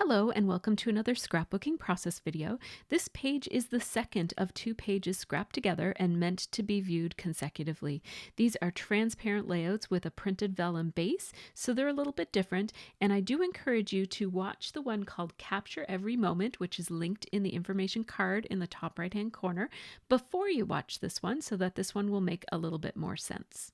Hello and welcome to another scrapbooking process video. This page is the second of 2 pages scrapped together and meant to be viewed consecutively. These are transparent layouts with a printed vellum base, so they're a little bit different, and I do encourage you to watch the one called Capture Every Moment, which is linked in the information card in the top right hand corner, before you watch this one so that this one will make a little bit more sense.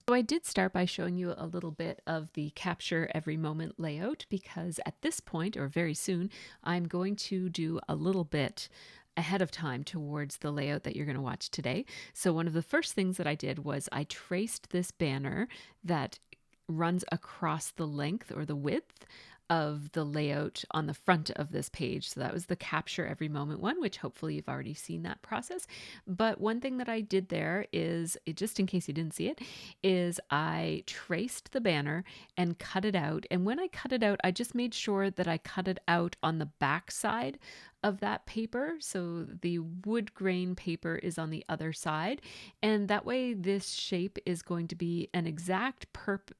So I did start by showing you a little bit of the Capture Every Moment layout because at this point, or very soon, I'm going to do a little bit ahead of time towards the layout that you're going to watch today. So one of the first things that I did was I traced this banner that runs across the length or the width of the layout on the front of this page. So that was the Capture Every Moment one, which hopefully you've already seen that process. But one thing that I did there is, just in case you didn't see it, is I traced the banner and cut it out. And when I cut it out, I just made sure that I cut it out on the back side of that paper. So the wood grain paper is on the other side. And that way this shape is going to be an exact perfect,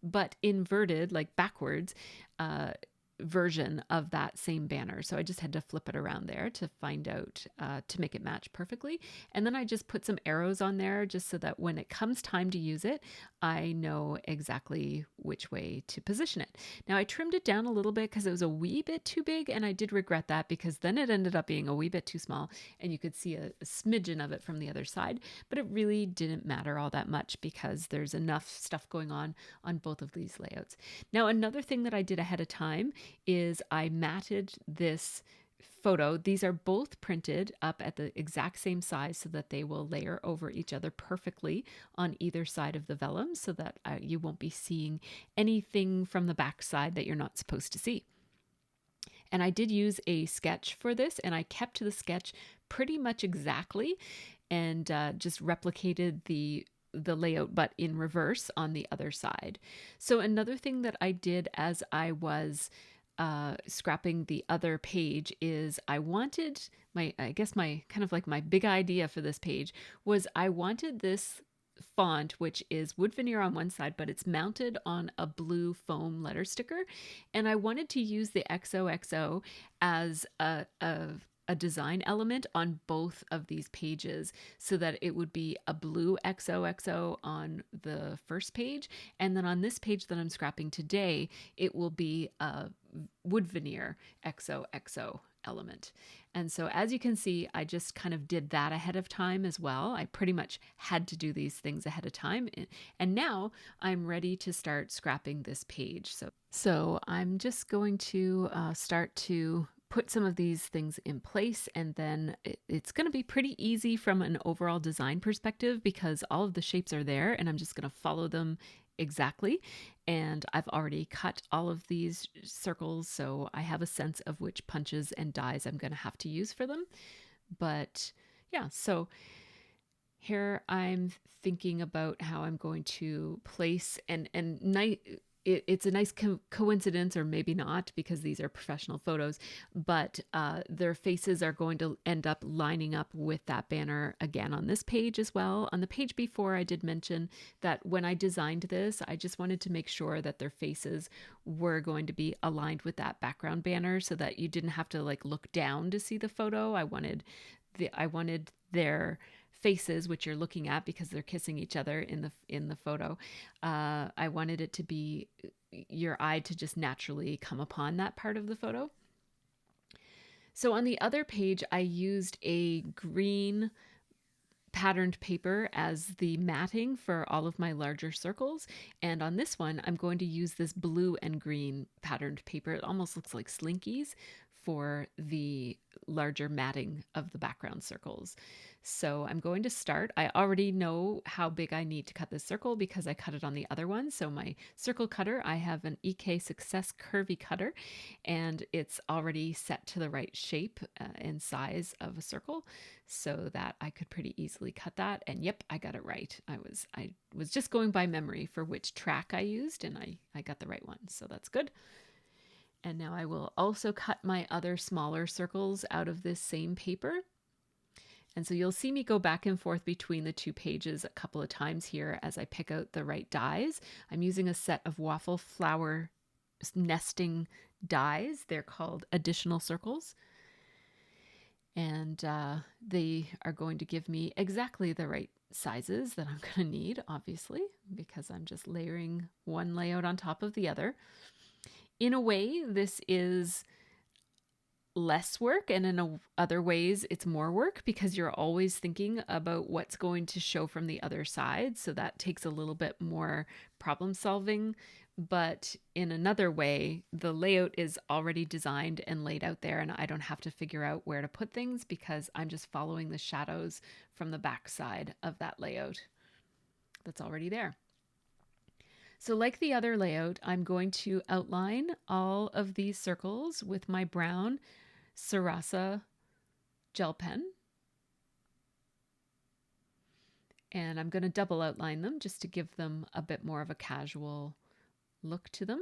but inverted, like backwards, version of that same banner. So I just had to flip it around there to find out, to make it match perfectly. And then I just put some arrows on there just so that when it comes time to use it, I know exactly which way to position it. Now I trimmed it down a little bit because it was a wee bit too big, and I did regret that because then it ended up being a wee bit too small and you could see a smidgen of it from the other side, but it really didn't matter all that much because there's enough stuff going on both of these layouts. Now another thing that I did ahead of time is I matted this photo. These are both printed up at the exact same size so that they will layer over each other perfectly on either side of the vellum so that you won't be seeing anything from the back side that you're not supposed to see. And I did use a sketch for this, and I kept the sketch pretty much exactly and just replicated the layout but in reverse on the other side. So another thing that I did as I was scrapping the other page is I wanted my big idea for this page was I wanted this font, which is wood veneer on one side, but it's mounted on a blue foam letter sticker. And I wanted to use the XOXO as a design element on both of these pages so that it would be a blue XOXO on the first page. And then on this page that I'm scrapping today, it will be a wood veneer XOXO element. And so as you can see, I just kind of did that ahead of time as well. I pretty much had to do these things ahead of time. And now I'm ready to start scrapping this page. So I'm just going to start to put some of these things in place, and then it's going to be pretty easy from an overall design perspective because all of the shapes are there and I'm just going to follow them exactly. And I've already cut all of these circles, so I have a sense of which punches and dies I'm going to have to use for them. But yeah, so here I'm thinking about how I'm going to place it's a nice coincidence, or maybe not, because these are professional photos, but their faces are going to end up lining up with that banner again on this page as well. On the page before, I did mention that when I designed this, I just wanted to make sure that their faces were going to be aligned with that background banner so that you didn't have to like look down to see the photo. I wanted their faces, which you're looking at because they're kissing each other in the photo. I wanted it to be your eye to just naturally come upon that part of the photo. So on the other page, I used a green patterned paper as the matting for all of my larger circles. And on this one, I'm going to use this blue and green patterned paper. It almost looks like slinkies for the larger matting of the background circles. So I'm going to start. I already know how big I need to cut this circle because I cut it on the other one. So my circle cutter, I have an EK Success Curvy Cutter, and it's already set to the right shape and size of a circle so that I could pretty easily cut that. And yep, I got it right. I was just going by memory for which track I used, and I got the right one. So that's good. And now I will also cut my other smaller circles out of this same paper. And so you'll see me go back and forth between the two pages a couple of times here as I pick out the right dies. I'm using a set of waffle flower nesting dies. They're called additional circles. And they are going to give me exactly the right sizes that I'm going to need, obviously, because I'm just layering one layout on top of the other. In a way, this is less work, and in other ways it's more work because you're always thinking about what's going to show from the other side, so that takes a little bit more problem solving. But in another way, the layout is already designed and laid out there, and I don't have to figure out where to put things because I'm just following the shadows from the back side of that layout that's already there. So like the other layout, I'm going to outline all of these circles with my brown Sarasa gel pen. And I'm going to double outline them just to give them a bit more of a casual look to them.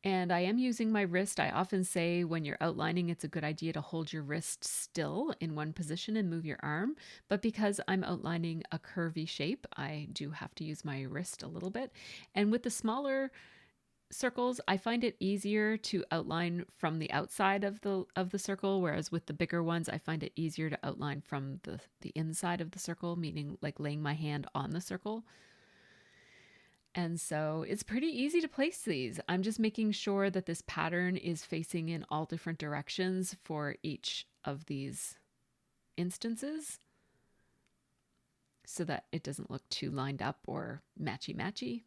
And I am using my wrist. I often say when you're outlining, it's a good idea to hold your wrist still in one position and move your arm. But because I'm outlining a curvy shape, I do have to use my wrist a little bit. And with the smaller circles, I find it easier to outline from the outside of the circle, whereas with the bigger ones, I find it easier to outline from the inside of the circle, meaning like laying my hand on the circle. And so it's pretty easy to place these. I'm just making sure that this pattern is facing in all different directions for each of these instances so that it doesn't look too lined up or matchy-matchy.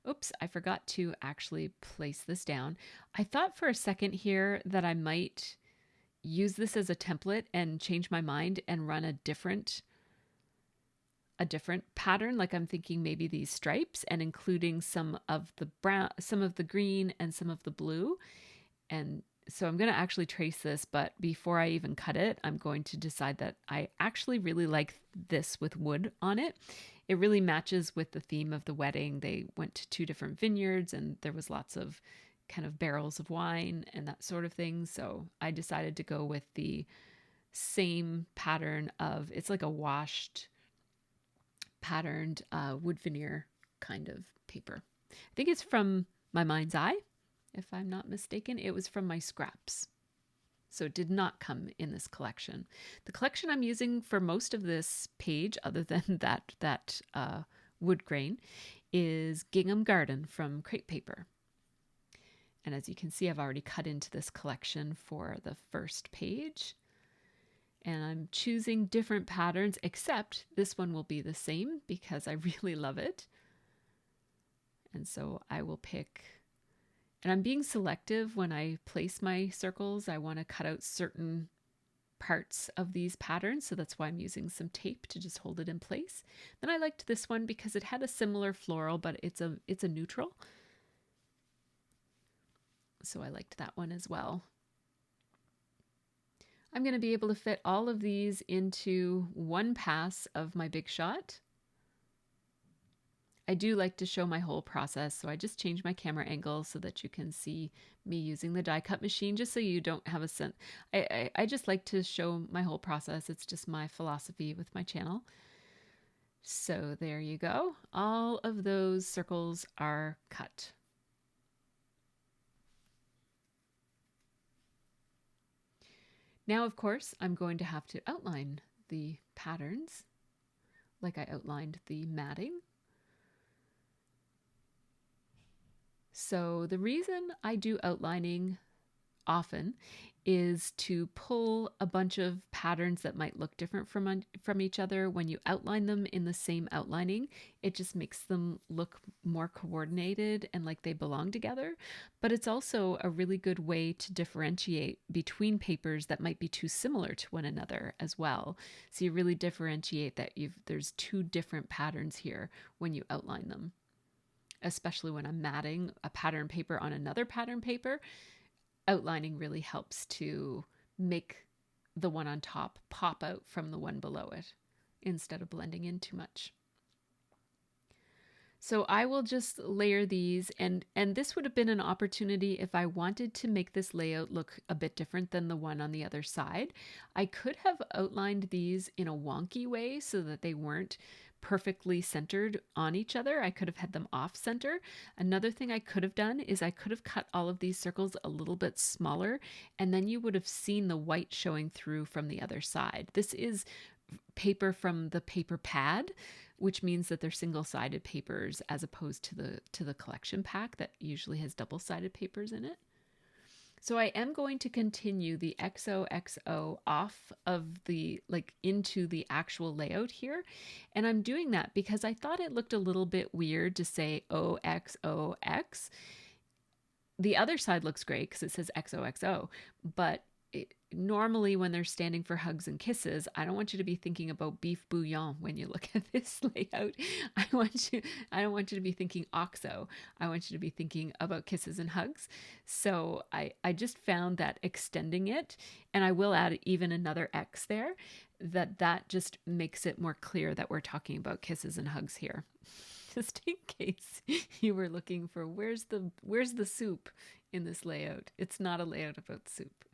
Oops, I forgot to actually place this down. I thought for a second here that I might use this as a template and change my mind and run a different pattern. Like I'm thinking maybe these stripes and including some of the brown, some of the green, and some of the blue. And so I'm going to actually trace this, but before I even cut it, I'm going to decide that I actually really like this with wood on it. It really matches with the theme of the wedding. They went to 2 different vineyards and there was lots of kind of barrels of wine and that sort of thing. So I decided to go with the same pattern of, it's like a washed patterned wood veneer kind of paper. I think it's from my Mind's Eye, if I'm not mistaken. It was from my scraps. So it did not come in this collection. The collection I'm using for most of this page, other than that wood grain, is Gingham Garden from Crepe Paper. And as you can see, I've already cut into this collection for the first page. And I'm choosing different patterns, except this one will be the same because I really love it. And so I will pick, and I'm being selective when I place my circles. I want to cut out certain parts of these patterns, so that's why I'm using some tape to just hold it in place. Then I liked this one because it had a similar floral, but it's a neutral. So I liked that one as well. I'm going to be able to fit all of these into one pass of my Big Shot. I do like to show my whole process, so I just changed my camera angle so that you can see me using the die cut machine, just so you don't have a sense. I just like to show my whole process. It's just my philosophy with my channel. So there you go. All of those circles are cut. Now, of course, I'm going to have to outline the patterns like I outlined the matting. So the reason I do outlining often is to pull a bunch of patterns that might look different from each other. When you outline them in the same outlining, it just makes them look more coordinated and like they belong together. But it's also a really good way to differentiate between papers that might be too similar to one another as well. So you really differentiate that there's 2 different patterns here when you outline them, especially when I'm matting a pattern paper on another pattern paper. Outlining really helps to make the one on top pop out from the one below it instead of blending in too much. So I will just layer these, and this would have been an opportunity if I wanted to make this layout look a bit different than the one on the other side. I could have outlined these in a wonky way so that they weren't perfectly centered on each other. I could have had them off center. Another thing I could have done is I could have cut all of these circles a little bit smaller, and then you would have seen the white showing through from the other side. This is paper from the paper pad, which means that they're single-sided papers as opposed to the collection pack that usually has double-sided papers in it. So I am going to continue the XOXO off of the, like, into the actual layout here. And I'm doing that because I thought it looked a little bit weird to say OXOX. The other side looks great because it says XOXO, but normally when they're standing for hugs and kisses, I don't want you to be thinking about beef bouillon when you look at this layout. I don't want you to be thinking OXO. I want you to be thinking about kisses and hugs. So I just found that extending it, and I will add even another X there, that just makes it more clear that we're talking about kisses and hugs here. Just in case you were looking for where's the soup in this layout. It's not a layout about soup.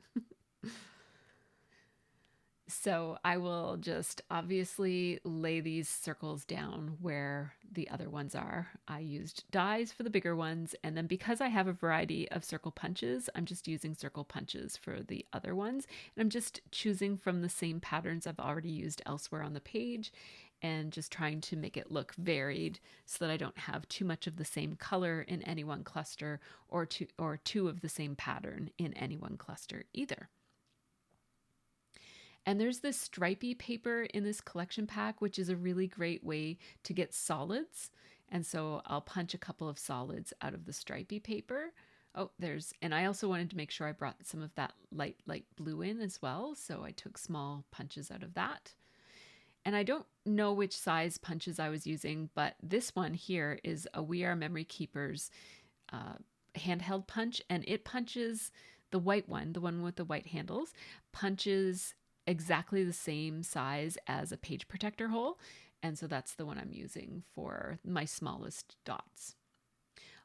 So I will just obviously lay these circles down where the other ones are. I used dies for the bigger ones, and then because I have a variety of circle punches, I'm just using circle punches for the other ones. And I'm just choosing from the same patterns I've already used elsewhere on the page and just trying to make it look varied so that I don't have too much of the same color in any one cluster or two of the same pattern in any one cluster either. And there's this stripy paper in this collection pack, which is a really great way to get solids. And so I'll punch a couple of solids out of the stripy paper. Oh, and I also wanted to make sure I brought some of that light blue in as well. So I took small punches out of that. And I don't know which size punches I was using, but this one here is a We Are Memory Keepers handheld punch, and it punches the white one, the one with the white handles, punches exactly the same size as a page protector hole. And so that's the one I'm using for my smallest dots.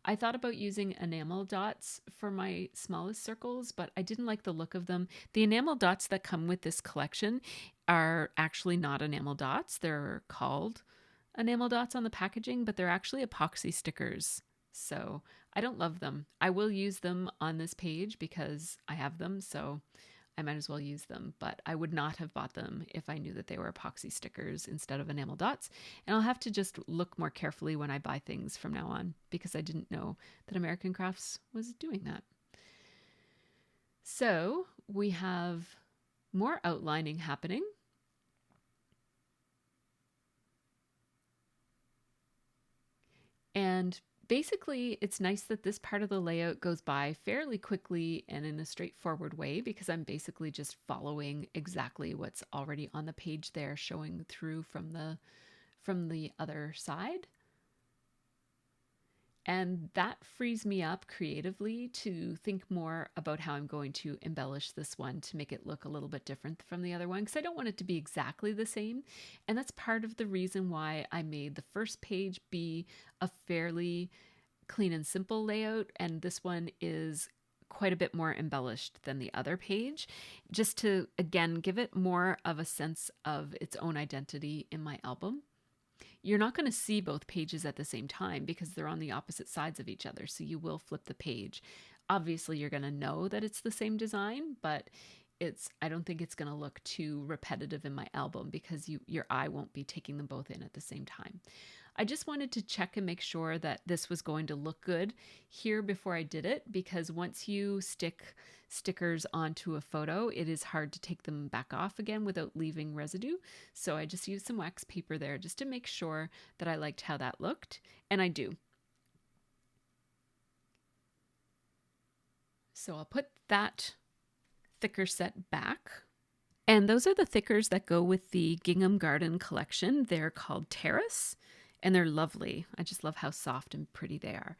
I thought about using enamel dots for my smallest circles, but I didn't like the look of them. The enamel dots that come with this collection are actually not enamel dots. They're called enamel dots on the packaging, but they're actually epoxy stickers. So I don't love them. I will use them on this page because I have them, so I might as well use them, but I would not have bought them if I knew that they were epoxy stickers instead of enamel dots. And I'll have to just look more carefully when I buy things from now on because I didn't know that American Crafts was doing that. So we have more outlining happening. And basically, it's nice that this part of the layout goes by fairly quickly and in a straightforward way because I'm basically just following exactly what's already on the page there, showing through from the other side. And that frees me up creatively to think more about how I'm going to embellish this one to make it look a little bit different from the other one, because I don't want it to be exactly the same. And that's part of the reason why I made the first page be a fairly clean and simple layout, and this one is quite a bit more embellished than the other page, just to, again, give it more of a sense of its own identity in my album. You're not going to see both pages at the same time because they're on the opposite sides of each other, so you will flip the page. Obviously, you're going to know that it's the same design, but I don't think it's going to look too repetitive in my album because your eye won't be taking them both in at the same time. I just wanted to check and make sure that this was going to look good here before I did it, because once you stick stickers onto a photo, it is hard to take them back off again without leaving residue. So I just used some wax paper there just to make sure that I liked how that looked, and I do. So I'll put that thicker set back. And those are the thickers that go with the Gingham Garden collection. They're called Terrace, and they're lovely. I just love how soft and pretty they are.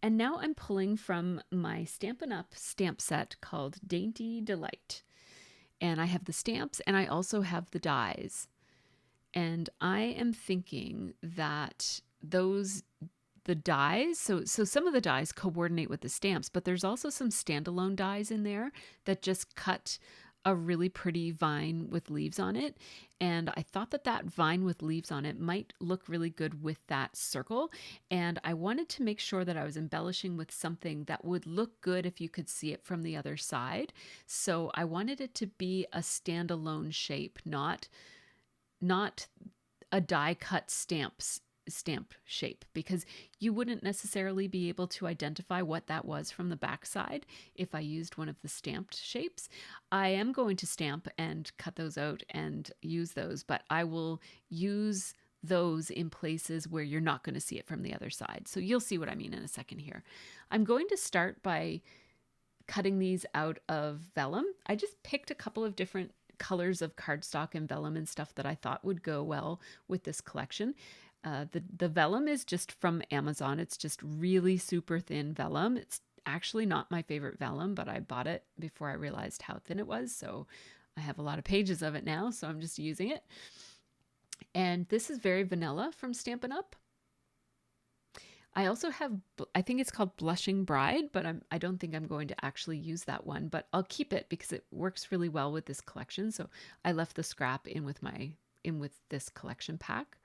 And now I'm pulling from my Stampin' Up stamp set called Dainty Delight. And I have the stamps and I also have the dies. And I am thinking that those the dies. So some of the dies coordinate with the stamps, but there's also some standalone dies in there that just cut a really pretty vine with leaves on it. And I thought that that vine with leaves on it might look really good with that circle. And I wanted to make sure that I was embellishing with something that would look good if you could see it from the other side. So I wanted it to be a standalone shape, not a die cut stamp shape, because you wouldn't necessarily be able to identify what that was from the backside if I used one of the stamped shapes. I am going to stamp and cut those out and use those, but I will use those in places where you're not going to see it from the other side. So you'll see what I mean in a second here. I'm going to start by cutting these out of vellum. I just picked a couple of different colors of cardstock and vellum and stuff that I thought would go well with this collection. The vellum is just from Amazon. It's just really super thin vellum. It's actually not my favorite vellum, but I bought it before I realized how thin it was. So I have a lot of pages of it now, so I'm just using it. And this is very vanilla from Stampin' Up. I also have, I think it's called Blushing Bride, but I don't think I'm going to actually use that one, but I'll keep it because it works really well with this collection. So I left the scrap in with this collection pack.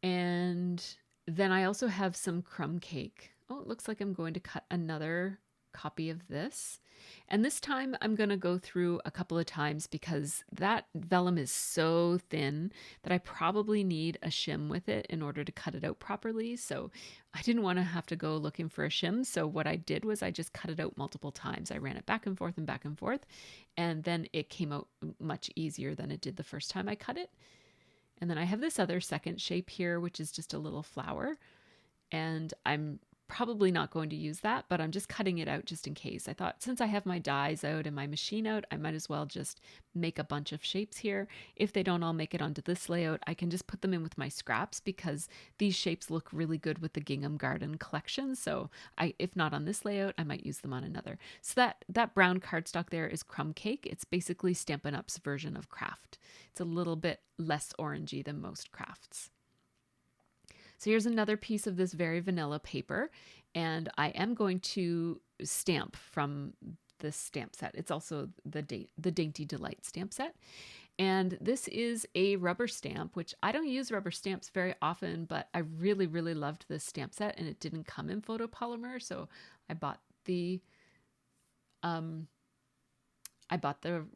And then I also have some crumb cake. Oh, it looks like I'm going to cut another copy of this. And this time I'm going to go through a couple of times because that vellum is so thin that I probably need a shim with it in order to cut it out properly. So I didn't want to have to go looking for a shim. So what I did was I just cut it out multiple times. I ran it back and forth and back and forth. And then it came out much easier than it did the first time I cut it. And then I have this other second shape here, which is just a little flower. And I'm probably not going to use that, but I'm just cutting it out just in case. I thought since I have my dies out and my machine out, I might as well just make a bunch of shapes here. If they don't all make it onto this layout, I can just put them in with my scraps because these shapes look really good with the Gingham Garden collection. So if not on this layout, I might use them on another. So that brown cardstock there is Crumb Cake. It's basically Stampin' Up's version of Craft. It's a little bit less orangey than most crafts. So here's another piece of this very vanilla paper, and I am going to stamp from this stamp set. It's also the Dainty Delight stamp set. And this is a rubber stamp, which I don't use rubber stamps very often, but I really, really loved this stamp set, and it didn't come in photopolymer, so I bought the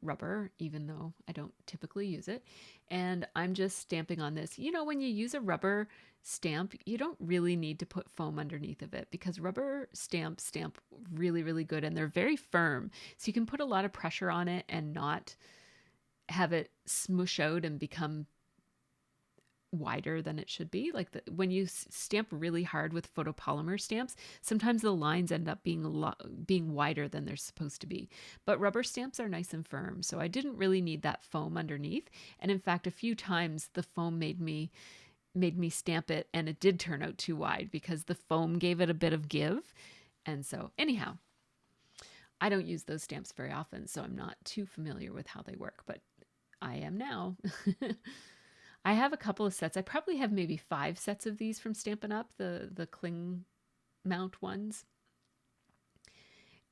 rubber, even though I don't typically use it. And I'm just stamping on this. You know, when you use a rubber stamp, you don't really need to put foam underneath of it because rubber stamp really, really good, and they're very firm. So you can put a lot of pressure on it and not have it smoosh out and become wider than it should be. Like when you stamp really hard with photopolymer stamps, sometimes the lines end up being wider than they're supposed to be. But rubber stamps are nice and firm, so I didn't really need that foam underneath. And in fact, a few times the foam made me stamp it, and it did turn out too wide because the foam gave it a bit of give. And so anyhow, I don't use those stamps very often, so I'm not too familiar with how they work, but I am now. I have a couple of sets. I probably have maybe 5 sets of these from Stampin' Up, the cling mount ones.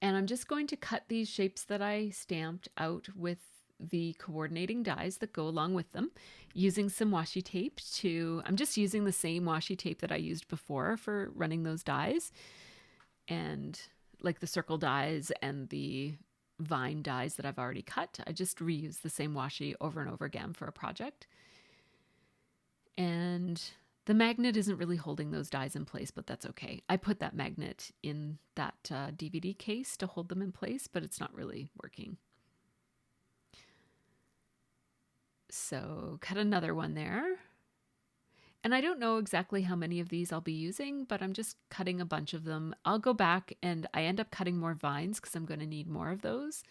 And I'm just going to cut these shapes that I stamped out with the coordinating dies that go along with them using some washi tape I'm just using the same washi tape that I used before for running those dies, and like the circle dies and the vine dies that I've already cut. I just reuse the same washi over and over again for a project. And the magnet isn't really holding those dies in place, but that's okay. I put that magnet in that DVD case to hold them in place, but it's not really working. So cut another one there. And I don't know exactly how many of these I'll be using, but I'm just cutting a bunch of them. I'll go back and I end up cutting more vines because I'm going to need more of those.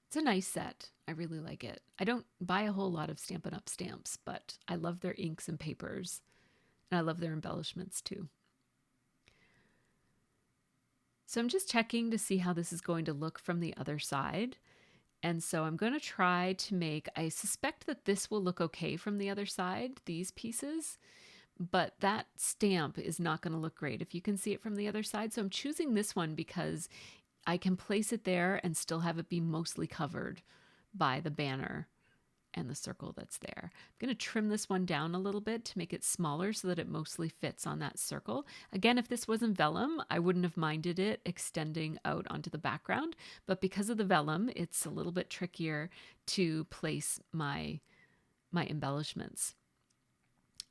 It's a nice set. I really like it. I don't buy a whole lot of Stampin' Up stamps, but I love their inks and papers, and I love their embellishments too. So I'm just checking to see how this is going to look from the other side. And so I'm going to try to I suspect that this will look okay from the other side, these pieces, but that stamp is not going to look great if you can see it from the other side. So I'm choosing this one because I can place it there and still have it be mostly covered by the banner and the circle that's there. I'm going to trim this one down a little bit to make it smaller so that it mostly fits on that circle. Again, if this wasn't vellum, I wouldn't have minded it extending out onto the background, but because of the vellum, it's a little bit trickier to place my embellishments.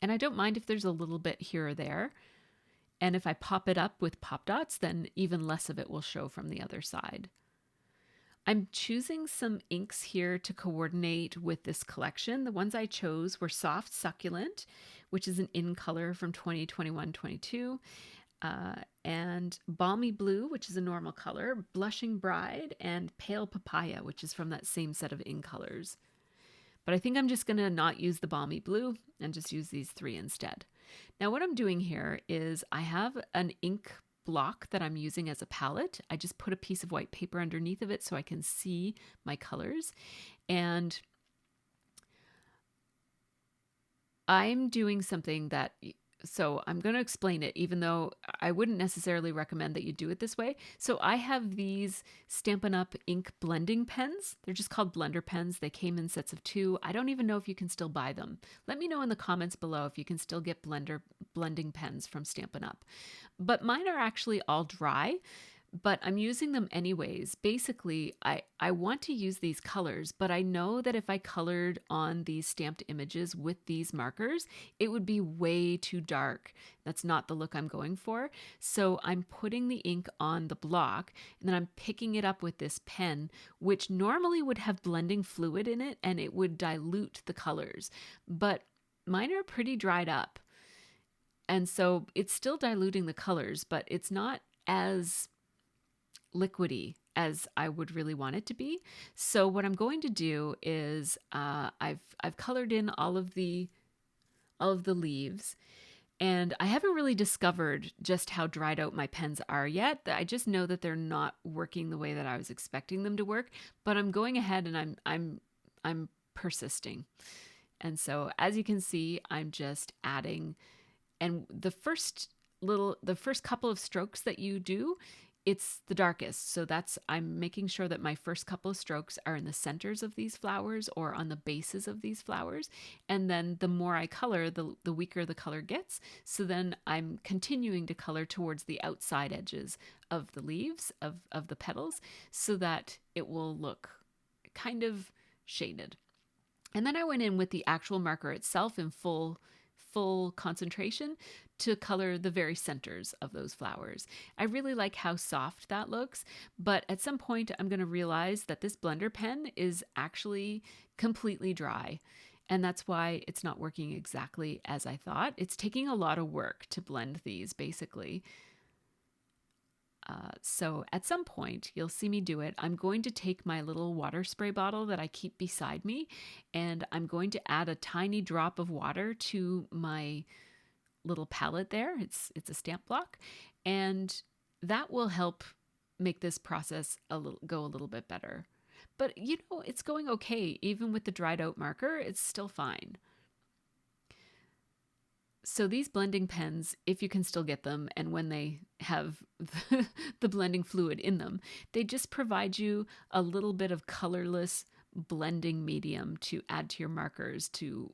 And I don't mind if there's a little bit here or there. And if I pop it up with pop dots, then even less of it will show from the other side. I'm choosing some inks here to coordinate with this collection. The ones I chose were Soft Succulent, which is an in color from 2021-22, and Balmy Blue, which is a normal color, Blushing Bride, and Pale Papaya, which is from that same set of in colors. But I think I'm just going to not use the Balmy Blue and just use these three instead. Now what I'm doing here is I have an ink block that I'm using as a palette. I just put a piece of white paper underneath of it so I can see my colors. And I'm doing something that, so I'm going to explain it, even though I wouldn't necessarily recommend that you do it this way. So I have these Stampin' Up ink blending pens. They're just called blender pens. They came in sets of 2. I don't even know if you can still buy them. Let me know in the comments below if you can still get blending pens from Stampin' Up. But mine are actually all dry, but I'm using them anyways. Basically, I want to use these colors, but I know that if I colored on these stamped images with these markers, it would be way too dark. That's not the look I'm going for. So I'm putting the ink on the block, and then I'm picking it up with this pen, which normally would have blending fluid in it, and it would dilute the colors. But mine are pretty dried up. And so it's still diluting the colors, but it's not as liquidy as I would really want it to be. So what I'm going to do is I've colored in all of the leaves, and I haven't really discovered just how dried out my pens are yet. I just know that they're not working the way that I was expecting them to work, but I'm going ahead and I'm persisting. And so as you can see, I'm just adding, and the first couple of strokes that you do, it's the darkest. So I'm making sure that my first couple of strokes are in the centers of these flowers or on the bases of these flowers. And then the more I color, the weaker the color gets. So then I'm continuing to color towards the outside edges of the leaves, of the petals, so that it will look kind of shaded. And then I went in with the actual marker itself in full concentration to color the very centers of those flowers. I really like how soft that looks, but at some point I'm going to realize that this blender pen is actually completely dry. And that's why it's not working exactly as I thought. It's taking a lot of work to blend these, basically. So at some point, you'll see me do it. I'm going to take my little water spray bottle that I keep beside me, and I'm going to add a tiny drop of water to my little palette there. It's a stamp block, and that will help make this process go a little bit better. But you know, it's going okay. Even with the dried out marker, it's still fine. So these blending pens, if you can still get them, and when they have the blending fluid in them, they just provide you a little bit of colorless blending medium to add to your markers, to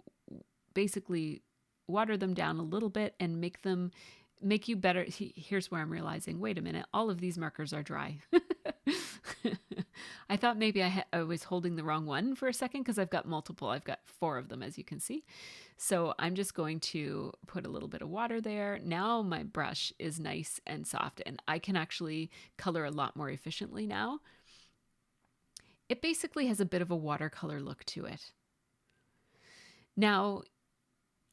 basically water them down a little bit and make you better. Here's where I'm realizing, wait a minute, all of these markers are dry. I thought maybe I was holding the wrong one for a second, because I've got multiple. I've got 4 of them, as you can see. So I'm just going to put a little bit of water there. Now my brush is nice and soft, and I can actually color a lot more efficiently now. It basically has a bit of a watercolor look to it. Now,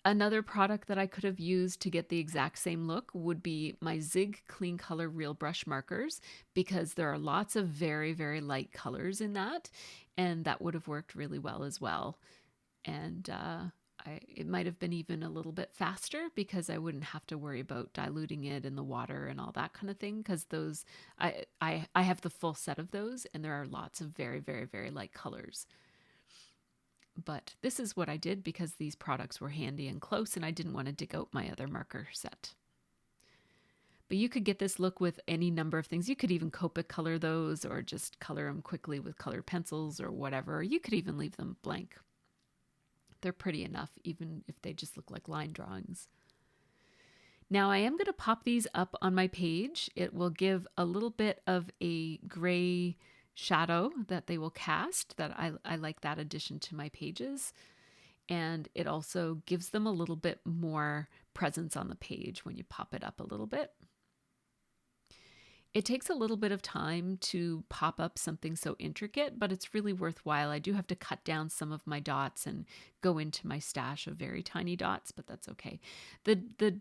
another product that I could have used to get the exact same look would be my Zig Clean Color Real Brush markers, because there are lots of very, very light colors in that, and that would have worked really well as well. And it might have been even a little bit faster, because I wouldn't have to worry about diluting it in the water and all that kind of thing, because those I have the full set of those, and there are lots of very, very, very light colors. But this is what I did because these products were handy and close and I didn't want to dig out my other marker set. But you could get this look with any number of things. You could even Copic color those or just color them quickly with colored pencils or whatever. You could even leave them blank. They're pretty enough, even if they just look like line drawings. Now I am going to pop these up on my page. It will give a little bit of a gray shadow that they will cast. That I like that addition to my pages. And it also gives them a little bit more presence on the page when you pop it up a little bit. It takes a little bit of time to pop up something so intricate, but it's really worthwhile. I do have to cut down some of my dots and go into my stash of very tiny dots, but that's okay. The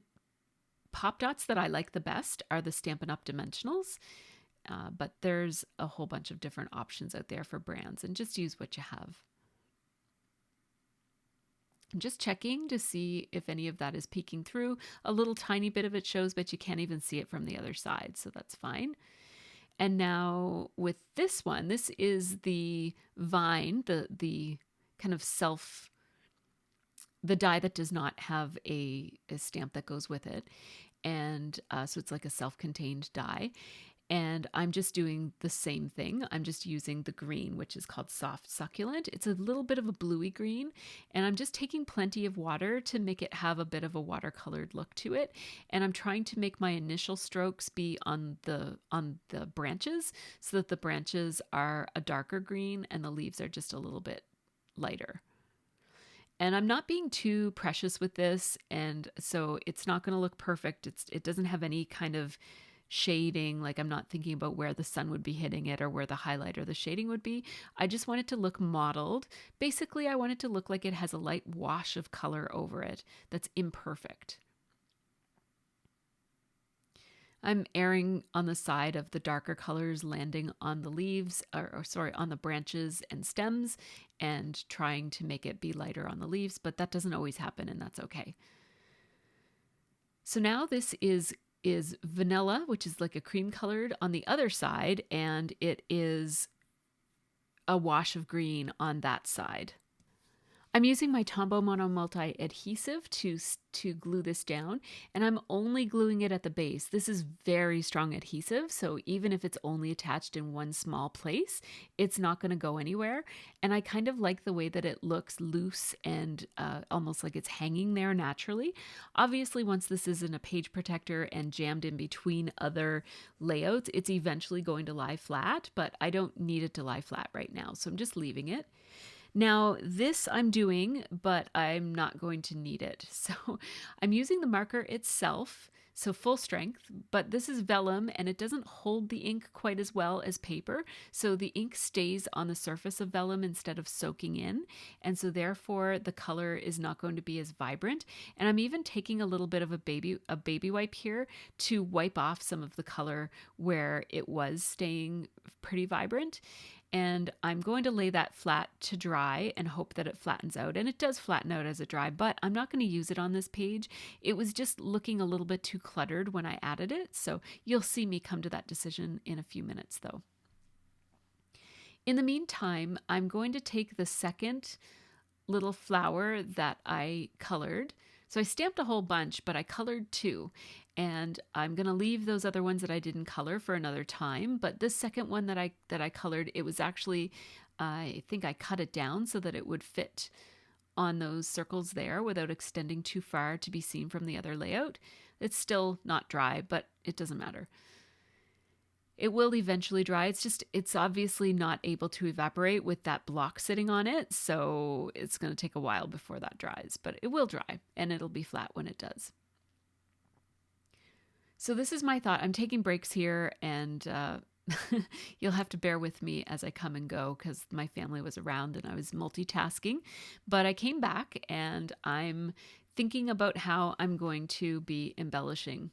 pop dots that I like the best are the Stampin' Up! Dimensionals, but there's a whole bunch of different options out there for brands, and just use what you have. I'm just checking to see if any of that is peeking through. A little tiny bit of it shows, but you can't even see it from the other side, so that's fine. And now with this one, this is the vine, the kind of the die that does not have a stamp that goes with it. And so it's like a self-contained die. And I'm just doing the same thing. I'm just using the green, which is called Soft Succulent. It's a little bit of a bluey green, and I'm just taking plenty of water to make it have a bit of a watercolored look to it. And I'm trying to make my initial strokes be on the branches so that the branches are a darker green and the leaves are just a little bit lighter. And I'm not being too precious with this, and so it's not going to look perfect. It doesn't have any kind of shading, like I'm not thinking about where the sun would be hitting it or where the highlight or the shading would be. I just want it to look mottled. Basically, I want it to look like it has a light wash of color over it that's imperfect. I'm erring on the side of the darker colors landing on the leaves, on the branches and stems, and trying to make it be lighter on the leaves, but that doesn't always happen, and that's okay. So now this is vanilla, which is like a cream colored on the other side, and it is a wash of green on that side. I'm using my Tombow Mono Multi adhesive to glue this down, and I'm only gluing it at the base. This is very strong adhesive, so even if it's only attached in one small place, it's not going to go anywhere. And I kind of like the way that it looks loose and almost like it's hanging there naturally. Obviously, once this is in a page protector and jammed in between other layouts, it's eventually going to lie flat, but I don't need it to lie flat right now, so I'm just leaving it. Now this I'm doing, but I'm not going to need it. So I'm using the marker itself, so full strength, but this is vellum and it doesn't hold the ink quite as well as paper. So the ink stays on the surface of vellum instead of soaking in. And so therefore the color is not going to be as vibrant. And I'm even taking a little bit of a baby wipe here to wipe off some of the color where it was staying pretty vibrant. And I'm going to lay that flat to dry and hope that it flattens out. And it does flatten out as it dries, but I'm not going to use it on this page. It was just looking a little bit too cluttered when I added it. So you'll see me come to that decision in a few minutes though. In the meantime, I'm going to take the second little flower that I colored. So I stamped a whole bunch, but I colored two. And I'm going to leave those other ones that I didn't color for another time. But this second one that I colored, it was actually, I think I cut it down so that it would fit on those circles there without extending too far to be seen from the other layout. It's still not dry, but it doesn't matter. It will eventually dry. It's obviously not able to evaporate with that block sitting on it. So it's going to take a while before that dries, but it will dry and it'll be flat when it does. So this is my thought. I'm taking breaks here and you'll have to bear with me as I come and go because my family was around and I was multitasking. But I came back and I'm thinking about how I'm going to be embellishing.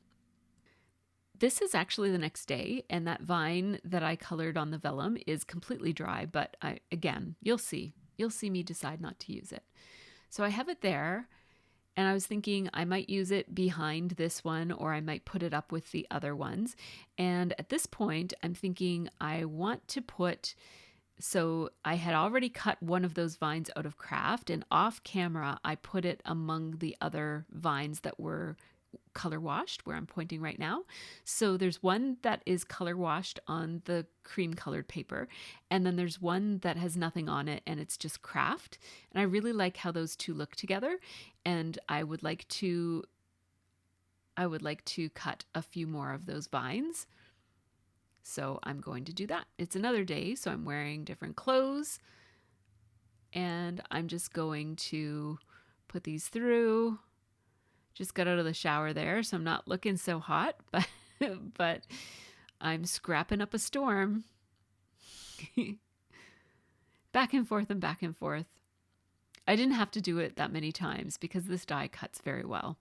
This is actually the next day, and that vine that I colored on the vellum is completely dry, but again, you'll see me decide not to use it. So I have it there. And I was thinking I might use it behind this one or I might put it up with the other ones. And at this point, I'm thinking I want to put So I had already cut one of those vines out of craft, and off camera, I put it among the other vines that were color washed, where I'm pointing right now. So there's one that is color washed on the cream colored paper, and then there's one that has nothing on it and it's just craft. And I really like how those two look together, and I would like to cut a few more of those vines. So I'm going to do that. It's another day, so I'm wearing different clothes, and I'm just going to put these through. Just got out of the shower there, so I'm not looking so hot, but I'm scrapping up a storm. Back and forth and back and forth. I didn't have to do it that many times because this die cuts very well.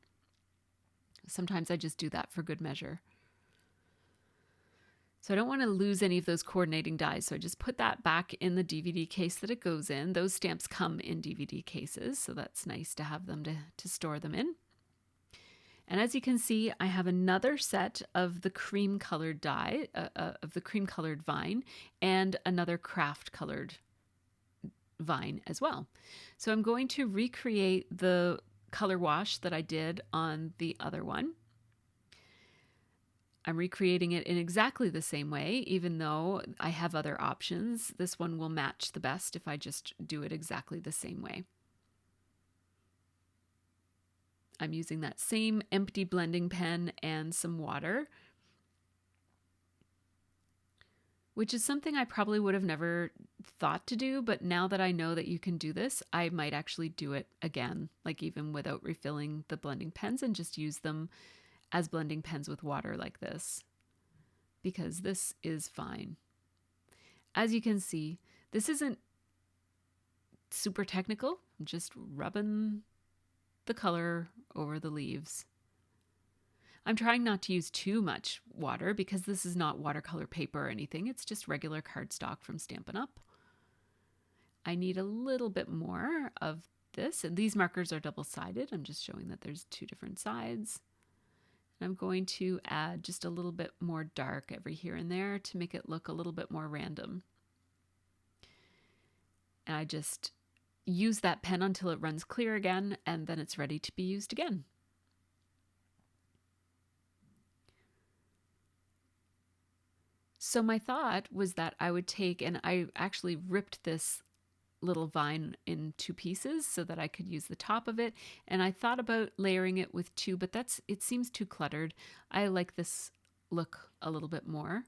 Sometimes I just do that for good measure. So I don't want to lose any of those coordinating dies, so I just put that back in the DVD case that it goes in. Those stamps come in DVD cases, so that's nice to have them to store them in. And as you can see, I have another set of the cream colored die, of the cream colored vine, and another craft colored vine as well. So I'm going to recreate the color wash that I did on the other one. I'm recreating it in exactly the same way, even though I have other options. This one will match the best if I just do it exactly the same way. I'm using that same empty blending pen and some water, which is something I probably would have never thought to do, but now that I know that you can do this, I might actually do it again, like even without refilling the blending pens, and just use them as blending pens with water like this, because this is fine. As you can see, this isn't super technical. I'm just rubbing the color over the leaves. I'm trying not to use too much water because this is not watercolor paper or anything. It's just regular cardstock from Stampin' Up. I need a little bit more of this, and these markers are double-sided. I'm just showing that there's two different sides. I'm going to add just a little bit more dark every here and there to make it look a little bit more random. And I just use that pen until it runs clear again, and then it's ready to be used again. So my thought was that I would take, and I actually ripped this little vine in two pieces so that I could use the top of it, and I thought about layering it with two, but it seems too cluttered. I like this look a little bit more,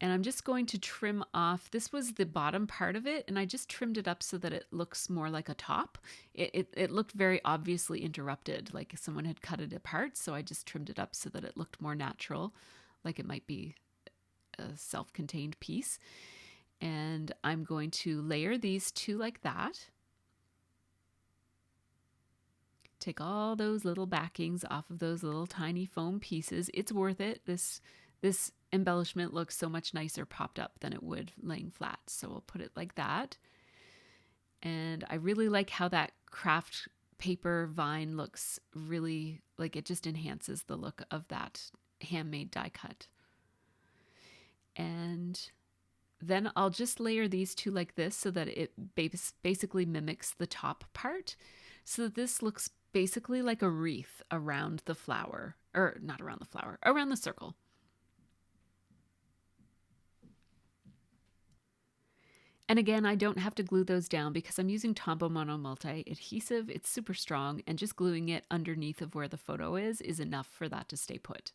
and I'm just going to trim off. This was the bottom part of it, and I just trimmed it up so that it looks more like a top. It looked very obviously interrupted, like someone had cut it apart, so I just trimmed it up so that it looked more natural, like it might be a self-contained piece. And I'm going to layer these two like that. Take all those little backings off of those little tiny foam pieces. It's worth it. This embellishment looks so much nicer popped up than it would laying flat. So we'll put it like that. And I really like how that craft paper vine looks, really like it just enhances the look of that handmade die cut. And then I'll just layer these two like this so that it basically mimics the top part, so that this looks basically like a wreath around the flower, or not around the flower, around the circle. And again, I don't have to glue those down because I'm using Tombow Mono Multi adhesive. It's super strong, and just gluing it underneath of where the photo is enough for that to stay put.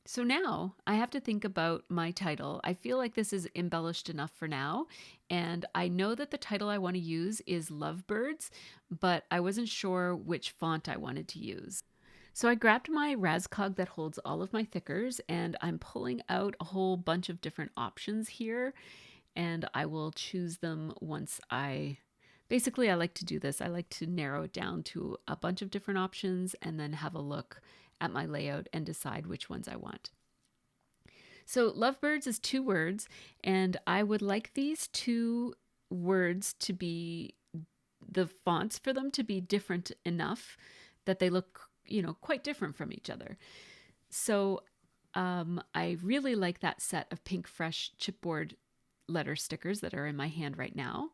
So now I have to think about my title. I feel like this is embellished enough for now, and I know that the title I want to use is Lovebirds, but I wasn't sure which font I wanted to use. So I grabbed my Razcog that holds all of my thickers, and I'm pulling out a whole bunch of different options here, and I will choose them once basically I like to do this. I like to narrow it down to a bunch of different options and then have a look at my layout and decide which ones I want. So Lovebirds is 2 words, and I would like these 2 words to be, the fonts for them to be different enough that they look, quite different from each other. So I really like that set of Pink Fresh chipboard letter stickers that are in my hand right now.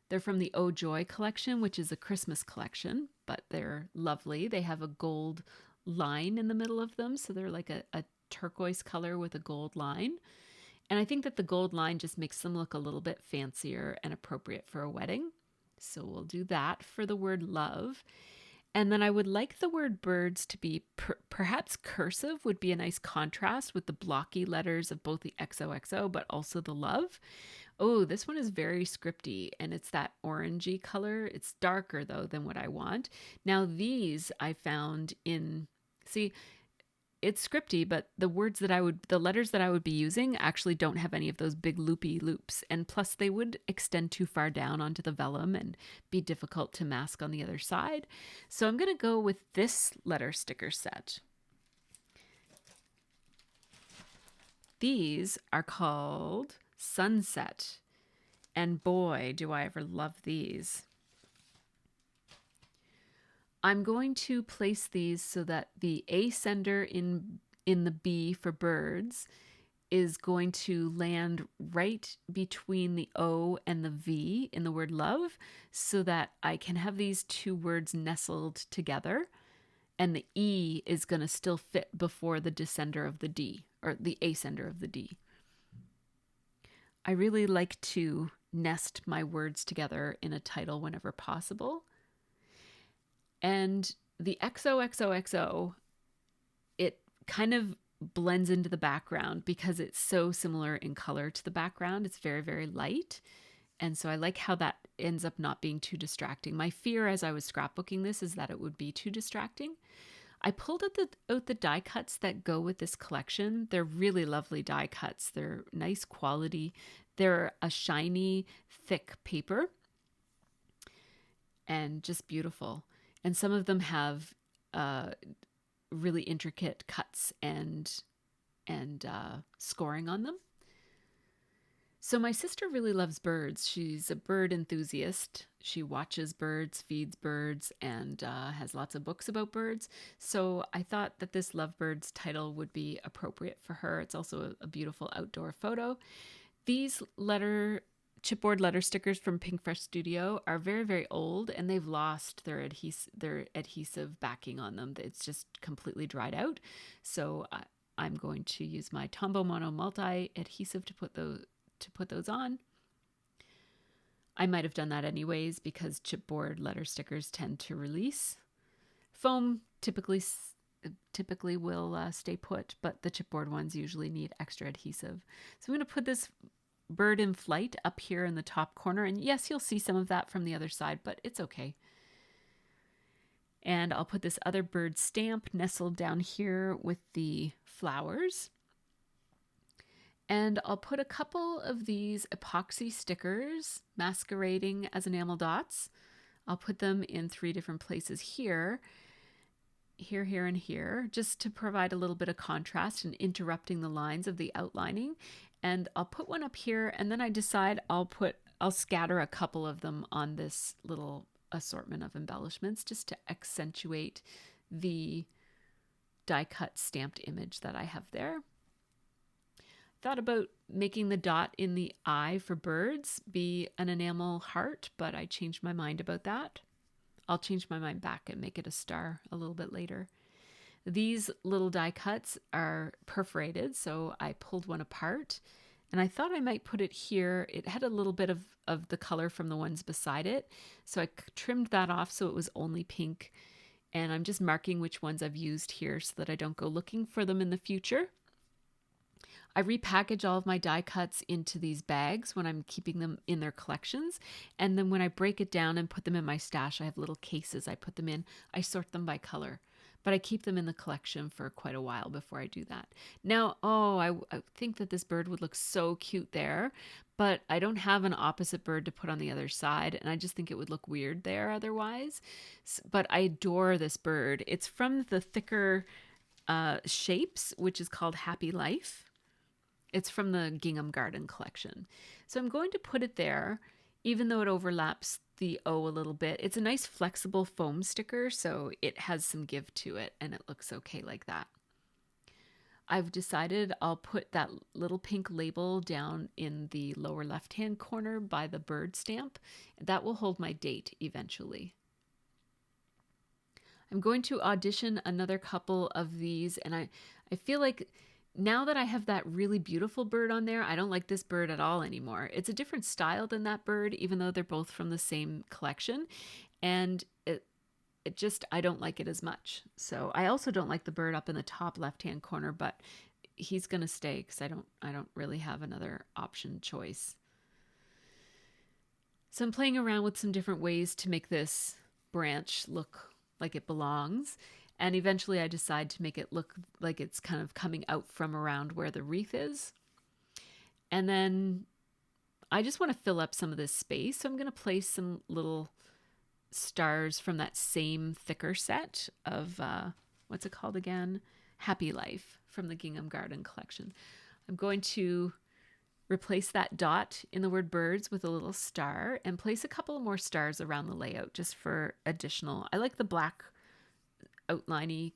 They're from the Oh Joy collection, which is a Christmas collection, but they're lovely. They have a gold line in the middle of them, so they're like a turquoise color with a gold line. And I think that the gold line just makes them look a little bit fancier and appropriate for a wedding. So we'll do that for the word love. And then I would like the word birds to be perhaps cursive would be a nice contrast with the blocky letters of both the XOXO, but also the love. Oh, this one is very scripty and it's that orangey color. It's darker though than what I want. Now these I found in, see, it's scripty, but the letters that I would be using actually don't have any of those big loopy loops. And plus they would extend too far down onto the vellum and be difficult to mask on the other side. So I'm going to go with this letter sticker set. These are called Sunset. And boy, do I ever love these. I'm going to place these so that the A sender in the B for birds is going to land right between the O and the V in the word love so that I can have these two words nestled together, and the E is going to still fit before the descender of the D, or the ascender of the D. I really like to nest my words together in a title whenever possible. And the XOXOXO, it kind of blends into the background because it's so similar in color to the background. It's very, very light. And so I like how that ends up not being too distracting. My fear as I was scrapbooking this is that it would be too distracting. I pulled out the die cuts that go with this collection. They're really lovely die cuts. They're nice quality. They're a shiny, thick paper and just beautiful. And some of them have really intricate cuts and scoring on them. So my sister really loves birds. She's a bird enthusiast. She watches birds, feeds birds, and has lots of books about birds. So I thought that this Lovebirds title would be appropriate for her. It's also a beautiful outdoor photo. These chipboard letter stickers from Pink Fresh Studio are very, very old, and they've lost their adhesive backing on them. It's just completely dried out. So I'm going to use my Tombow Mono Multi adhesive to put those on. I might have done that anyways because chipboard letter stickers tend to release. Foam typically will stay put, but the chipboard ones usually need extra adhesive. So I'm going to put this bird in flight up here in the top corner, and yes, you'll see some of that from the other side, but it's okay. And I'll put this other bird stamp nestled down here with the flowers. And I'll put a couple of these epoxy stickers masquerading as enamel dots. I'll put them in 3 different places here, here, and here, just to provide a little bit of contrast and interrupting the lines of the outlining. And I'll put one up here, and then I decide I'll scatter a couple of them on this little assortment of embellishments just to accentuate the die cut stamped image that I have there. Thought about making the dot in the eye for birds be an enamel heart, but I changed my mind about that. I'll change my mind back and make it a star a little bit later. These little die cuts are perforated, so I pulled one apart, and I thought I might put it here. It had a little bit of the color from the ones beside it, so I trimmed that off so it was only pink, and I'm just marking which ones I've used here so that I don't go looking for them in the future. I repackage all of my die cuts into these bags when I'm keeping them in their collections. And then when I break it down and put them in my stash, I have little cases I put them in. I sort them by color, but I keep them in the collection for quite a while before I do that. Now, I think that this bird would look so cute there, but I don't have an opposite bird to put on the other side, and I just think it would look weird there otherwise. But I adore this bird. It's from the thicker shapes, which is called Happy Life. It's from the Gingham Garden collection. So I'm going to put it there, even though it overlaps the O a little bit. It's a nice flexible foam sticker, so it has some give to it, and it looks okay like that. I've decided I'll put that little pink label down in the lower left-hand corner by the bird stamp. That will hold my date eventually. I'm going to audition another couple of these, and I feel like now that I have that really beautiful bird on there, I don't like this bird at all anymore. It's a different style than that bird, even though they're both from the same collection, and it just, I don't like it as much. So I also don't like the bird up in the top left-hand corner, but he's gonna stay because I don't really have another option choice. So I'm playing around with some different ways to make this branch look like it belongs. And eventually I decide to make it look like it's kind of coming out from around where the wreath is. And then I just want to fill up some of this space. So I'm going to place some little stars from that same thicker set of, what's it called again? Happy Life from the Gingham Garden collection. I'm going to replace that dot in the word birds with a little star and place a couple more stars around the layout just for additional. I like the black outliney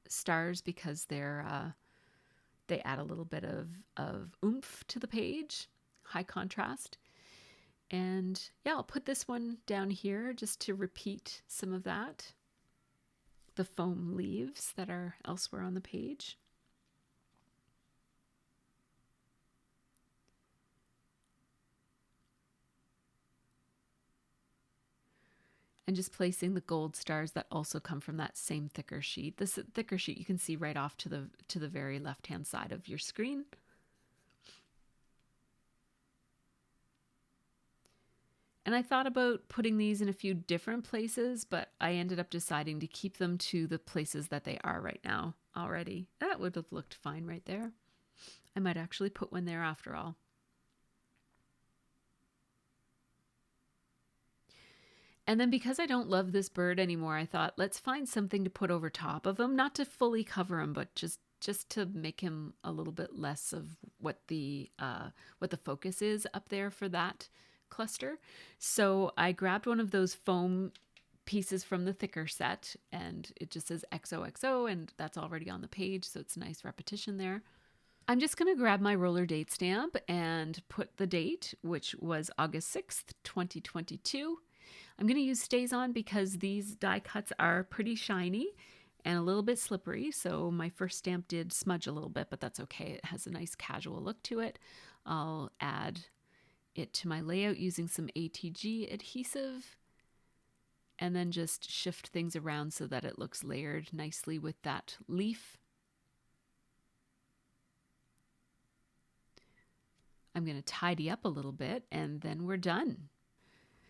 stars because they add a little bit of oomph to the page, high contrast. And yeah, I'll put this one down here just to repeat some of that. The foam leaves that are elsewhere on the page. And just placing the gold stars that also come from that same thicker sheet. This thicker sheet you can see right off to the very left-hand side of your screen. And I thought about putting these in a few different places, but I ended up deciding to keep them to the places that they are right now already. That would have looked fine right there. I might actually put one there after all. And then because I don't love this bird anymore, I thought, let's find something to put over top of him, not to fully cover him, but just to make him a little bit less of what the focus is up there for that cluster. So I grabbed one of those foam pieces from the thicker set, and it just says XOXO, and that's already on the page, so it's a nice repetition there. I'm just going to grab my roller date stamp and put the date, which was August 6th, 2022. I'm going to use StazOn because these die cuts are pretty shiny and a little bit slippery, so my first stamp did smudge a little bit, but that's okay. It has a nice casual look to it. I'll add it to my layout using some ATG adhesive and then just shift things around so that it looks layered nicely with that leaf. I'm going to tidy up a little bit and then we're done.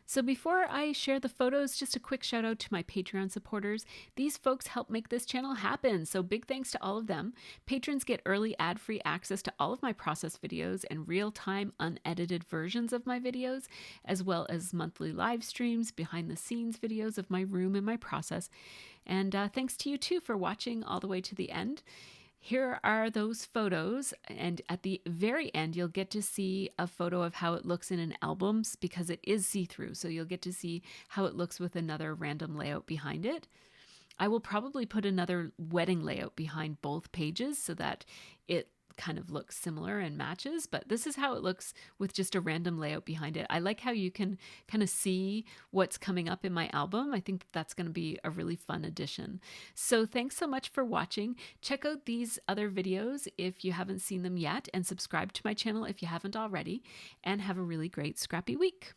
So before I share the photos, just a quick shout out to my Patreon supporters. These folks help make this channel happen, so big thanks to all of them. Patrons get early ad-free access to all of my process videos and real-time unedited versions of my videos, as well as monthly live streams, behind-the-scenes videos of my room and my process. And thanks to you too for watching all the way to the end. Here are those photos, and at the very end you'll get to see a photo of how it looks in an album because it is see-through, so you'll get to see how it looks with another random layout behind it. I will probably put another wedding layout behind both pages so that it kind of looks similar and matches, but this is how it looks with just a random layout behind it. I like how you can kind of see what's coming up in my album. I think that's going to be a really fun addition. So thanks so much for watching. Check out these other videos if you haven't seen them yet, and subscribe to my channel if you haven't already, and have a really great scrappy week.